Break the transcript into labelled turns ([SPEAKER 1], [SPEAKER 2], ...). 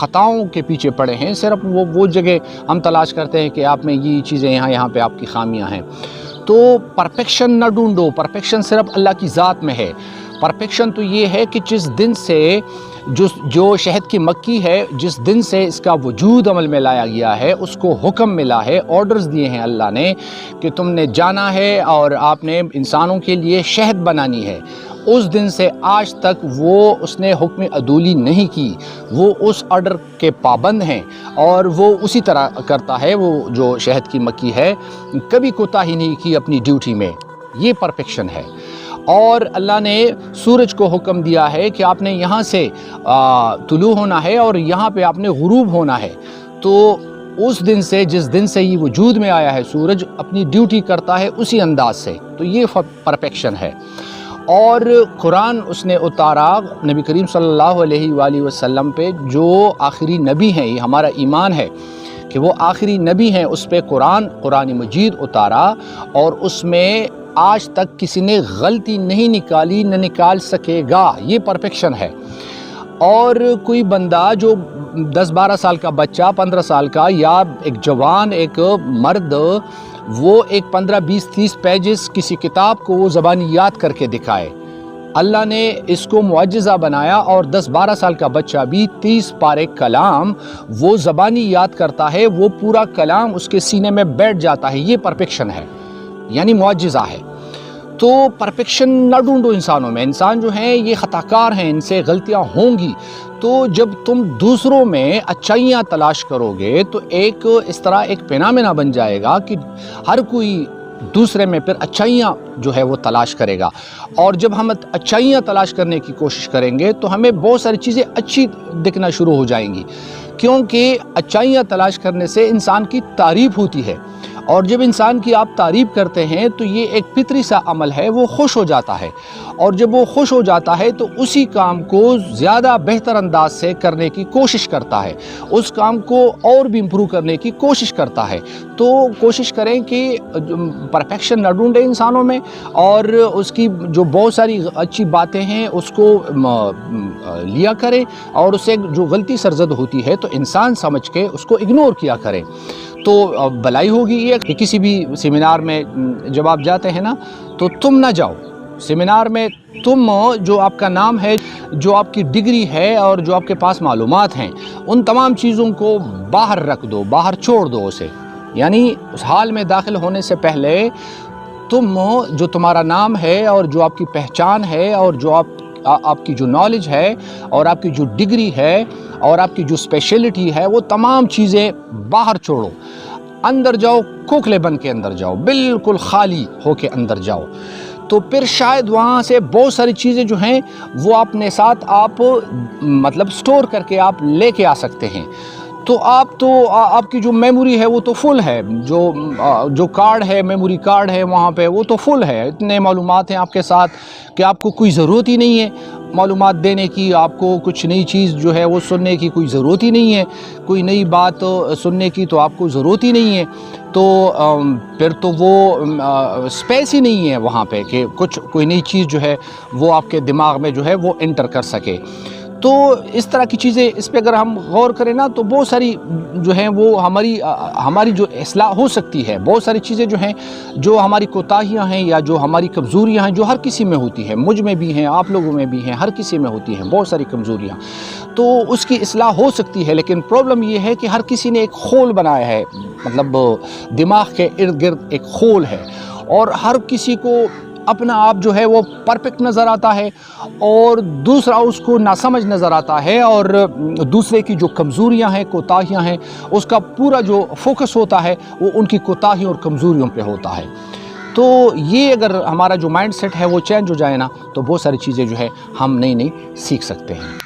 [SPEAKER 1] خطاؤں کے پیچھے پڑے ہیں، صرف وہ جگہ ہم تلاش کرتے ہیں کہ آپ میں یہ چیزیں یہاں پہ آپ کی خامیاں ہیں۔ تو پرفیکشن نہ ڈھونڈو، پرفیکشن صرف اللہ کی ذات میں ہے۔ پرفیکشن تو یہ ہے کہ جس دن سے جو شہد کی مکھی ہے، جس دن سے اس کا وجود عمل میں لایا گیا ہے، اس کو حکم ملا ہے، آرڈرز دیے ہیں اللہ نے کہ تم نے جانا ہے اور آپ نے انسانوں کے لیے شہد بنانی ہے، اس دن سے آج تک اس نے حکم عدولی نہیں کی، وہ اس آرڈر کے پابند ہیں اور وہ اسی طرح کرتا ہے۔ وہ جو شہد کی مکھی ہے کبھی کوتاہی نہیں کی اپنی ڈیوٹی میں، یہ پرفیکشن ہے۔ اور اللہ نے سورج کو حکم دیا ہے کہ آپ نے یہاں سے طلوع ہونا ہے اور یہاں پہ آپ نے غروب ہونا ہے، تو اس دن سے جس دن سے یہ وجود میں آیا ہے سورج اپنی ڈیوٹی کرتا ہے اسی انداز سے، تو یہ پرفیکشن ہے۔ اور قرآن اس نے اتارا نبی کریم صلی اللہ علیہ وآلہ وسلم پہ، جو آخری نبی ہیں، یہ ہمارا ایمان ہے کہ وہ آخری نبی ہیں، اس پہ قرآن مجید اتارا اور اس میں آج تک کسی نے غلطی نہیں نکالی، نہ نکال سکے گا، یہ پرفیکشن ہے۔ اور کوئی بندہ جو 10-12 سال کا بچہ، 15 سال کا، یا ایک جوان، ایک مرد، وہ ایک 15-20-30 پیجز کسی کتاب کو وہ زبانی یاد کر کے دکھائے، اللہ نے اس کو معجزہ بنایا، اور 10-12 سال کا بچہ بھی 30 پارے کلام وہ زبانی یاد کرتا ہے، وہ پورا کلام اس کے سینے میں بیٹھ جاتا ہے، یہ پرفیکشن ہے، یعنی معجزہ ہے۔ تو پرفیکشن نہ ڈھونڈو انسانوں میں، انسان جو ہیں یہ خطا کار ہیں، ان سے غلطیاں ہوں گی، تو جب تم دوسروں میں اچھائیاں تلاش کرو گے تو ایک اس طرح ایک فینامنا بن جائے گا کہ ہر کوئی دوسرے میں پھر اچھائیاں جو ہے وہ تلاش کرے گا، اور جب ہم اچھائیاں تلاش کرنے کی کوشش کریں گے تو ہمیں بہت ساری چیزیں اچھی دکھنا شروع ہو جائیں گی، کیونکہ اچھائیاں تلاش کرنے سے انسان کی تعریف ہوتی ہے، اور جب انسان کی آپ تعریف کرتے ہیں تو یہ ایک فطری سا عمل ہے، وہ خوش ہو جاتا ہے، اور جب وہ خوش ہو جاتا ہے تو اسی کام کو زیادہ بہتر انداز سے کرنے کی کوشش کرتا ہے، اس کام کو اور بھی امپروو کرنے کی کوشش کرتا ہے۔ تو کوشش کریں کہ پرفیکشن نہ ڈھونڈیں انسانوں میں، اور اس کی جو بہت ساری اچھی باتیں ہیں اس کو لیا کریں، اور اسے جو غلطی سرزد ہوتی ہے تو انسان سمجھ کے اس کو اگنور کیا کریں، تو بھلائی ہوگی۔ یہ کہ کسی بھی سیمینار میں جب آپ جاتے ہیں نا تو تم نہ جاؤ سیمینار میں، تم جو آپ کا نام ہے، جو آپ کی ڈگری ہے، اور جو آپ کے پاس معلومات ہیں، ان تمام چیزوں کو باہر رکھ دو، باہر چھوڑ دو اسے، یعنی اس حال میں داخل ہونے سے پہلے تم جو تمہارا نام ہے اور جو آپ کی پہچان ہے اور جو آپ کی جو نالج ہے اور آپ کی جو ڈگری ہے اور آپ کی جو اسپیشلٹی ہے، وہ تمام چیزیں باہر چھوڑو، اندر جاؤ، کھوکھلے بن کے اندر جاؤ، بالکل خالی ہو کے اندر جاؤ، تو پھر شاید وہاں سے بہت ساری چیزیں جو ہیں وہ اپنے ساتھ آپ مطلب سٹور کر کے آپ لے کے آ سکتے ہیں۔ تو آپ کی جو میموری ہے وہ تو فل ہے، جو کارڈ ہے، میموری کارڈ ہے وہاں پہ، وہ تو فل ہے، اتنے معلومات ہیں آپ کے ساتھ کہ آپ کو کوئی ضرورت ہی نہیں ہے معلومات دینے کی، آپ کو کچھ نئی چیز جو ہے وہ سننے کی کوئی ضرورت ہی نہیں ہے، کوئی نئی بات سننے کی تو آپ کو ضرورت ہی نہیں ہے، تو پھر تو وہ اسپیس ہی نہیں ہے وہاں پہ کہ کوئی نئی چیز جو ہے وہ آپ کے دماغ میں جو ہے وہ انٹر کر سکے۔ تو اس طرح کی چیزیں، اس پہ اگر ہم غور کریں نا تو بہت ساری جو ہیں وہ ہماری جو اصلاح ہو سکتی ہے، بہت ساری چیزیں جو ہیں، جو ہماری کوتاہیاں ہیں یا جو ہماری کمزوریاں ہیں، جو ہر کسی میں ہوتی ہیں، مجھ میں بھی ہیں، آپ لوگوں میں بھی ہیں، ہر کسی میں ہوتی ہیں بہت ساری کمزوریاں، تو اس کی اصلاح ہو سکتی ہے، لیکن پرابلم یہ ہے کہ ہر کسی نے ایک خول بنایا ہے، مطلب دماغ کے ارد گرد ایک خول ہے، اور ہر کسی کو اپنا آپ جو ہے وہ پرفیکٹ نظر آتا ہے، اور دوسرا اس کو ناسمجھ نظر آتا ہے، اور دوسرے کی جو کمزوریاں ہیں، کوتاہیاں ہیں، اس کا پورا جو فوکس ہوتا ہے وہ ان کی کوتاہیوں اور کمزوریوں پہ ہوتا ہے۔ تو یہ اگر ہمارا جو مائنڈ سیٹ ہے وہ چینج ہو جائے نا تو بہت ساری چیزیں جو ہے ہم نئی سیکھ سکتے ہیں۔